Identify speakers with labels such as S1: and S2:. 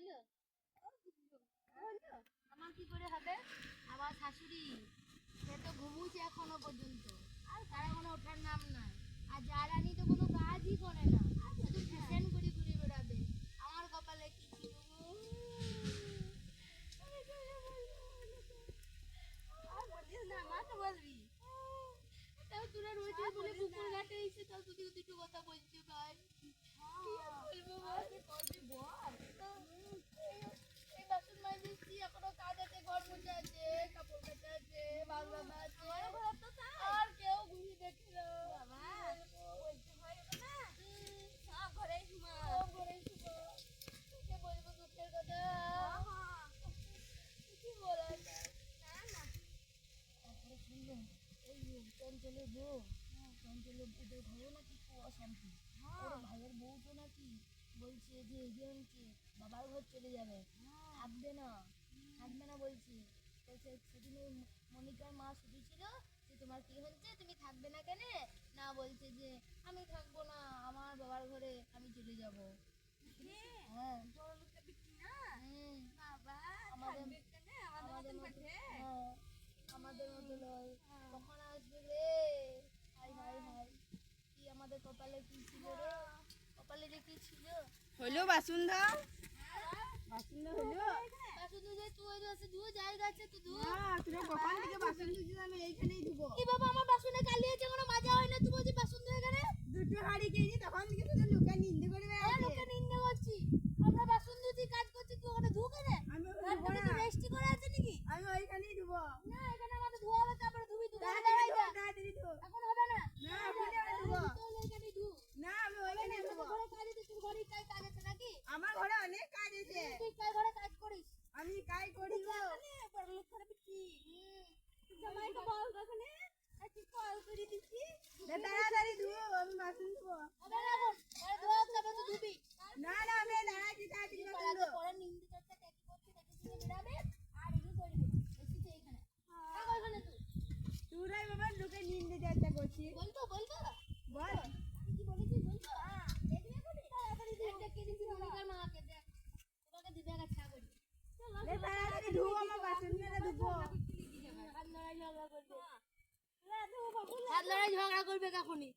S1: হলো আমার কি করে হবে? আমার শাশুড়ি সে তো ঘুমুছে এখনো পর্যন্ত, আর তার এখনো ওঠার নাম নাই। আর জ্বালানি তো কোনো কাজই করে না, শুধু ফ্যাশন করে ঘুরে বেড়াবে। আমার কপালে কি ছিল গো? আর বলিস না, মা তো বলবি। তাও তোরা রোজ বলে পুকুর ঘাটে এসে তাও তুই দুটো কথা বলছো ভাই। কি আর বলবো বল? এই বাসন মাজছি, এখনো কাজ আছে, ঘর মোছা আছে, কাপড় কাচা আছে, বাংলা আছে, আর কেউ ঘুরি দেখে না। সব ঘরেই ঘুমা। তোকে বলবো দুঃখের কথা, কি বলা যায়? তারপরে শুনলাম এই চঞ্চলের বউ, চঞ্চলের বউদের ঘরেও নাকি খুব অশান্তি। ওর ভাইয়ের বউ তো নাকি বলছে যে এগিয়ে বাবার ঘর চলে যাবে, থাকবে না বলছে। বলছে সেদিন ওই মনিকার মা শুধুছিল যে তোমার কি হচ্ছে, তুমি থাকবে না কেন? না বলছে যে আমি থাকবো না, আমার বাবার ঘরে আমি চলে যাব। হ্যাঁ আমাদের মতো নয়। কখন আসবে রে? হাই হাই হাই, কি আমাদের কপালে কি ছিল রে? কপালে যে কি ছিল?
S2: হলো বাসন দাও,
S1: বাসন ধুয়ে তুই ওই আছে, ধুয়ে জায়গা আছে তো ধু।
S2: তুমি কখন থেকে বাসন ধুচ্ছিস? আমি এইখানেই ধুবো।
S1: কি বাবা, আমার বাসনে কালি আছে, কোনো মাজা হয় না, তুই বলছিস বাসন ধুয়ে গেলে?
S2: দুটো হাড়ি খেয়েছি, তখন থেকে শুধু লুকে নিন্দে করে বেড়াচ্ছে।
S1: লোকে নিন্দে করছি, আমরা বাসন ধুচ্ছি, কাজ করছি, তুই ওখানে ধুকে রে।
S2: আমি
S1: ঘরটাকে তো রেস্টি করে আছে নাকি?
S2: আমি ওইখানেই ধুবো।
S1: না, এখানে আমাদের ধোয়া হবে, তারপরে ধুবি। তুই দাঁড়াই যা,
S2: তাড়াতাড়ি ধো।
S1: এখন হবে না।
S2: না, ওখানে আমি ধুবো।
S1: তুই এখানে ধু।
S2: না, আমি ওইখানেই ধুবো।
S1: ঘরে কাজ আছে, তোর ঘরে কাজ আছে নাকি?
S2: আমার ঘরে অনেক কাজ আছে,
S1: তুই কার ঘরে কাজ করিস?
S2: আমি কাজ করি গো।
S1: জামাইকে বল ওখানে একটু কল করে দিচ্ছি।
S2: তাড়াতাড়ি ধুবো, আমি বাসন ধুবো।
S1: হবে না এখন, ঘরে ধোয়া হবে, তারপরে তো ধুবি।
S2: না না, আমি দাঁড়াচ্ছি, তাড়াতাড়ি বাসন
S1: পাড়াতে
S2: ধো।
S1: পরে নিন্দে করতে দেখি করতে দেখি তুমি বেরাবে আর এগুলো করবে। এসেছে এখানে। থাক ওখানে তুই।
S2: তোরাই বাবা লোকে নিন্দে চেষ্টা করছিস।
S1: বলবো
S2: বল।
S1: আমি কি বলেছি বলবো? দেখবে কবি তাড়াতাড়ি দিয়ে কে দিছি মনিকার মাকে দেখ। তোমাকে দিবে গাছা করি।
S2: তাড়াতাড়ি ধুবো, আমার বাসন মেলে ধুবো।
S1: হাত লড়াই ঝগড়া করবে কখনই।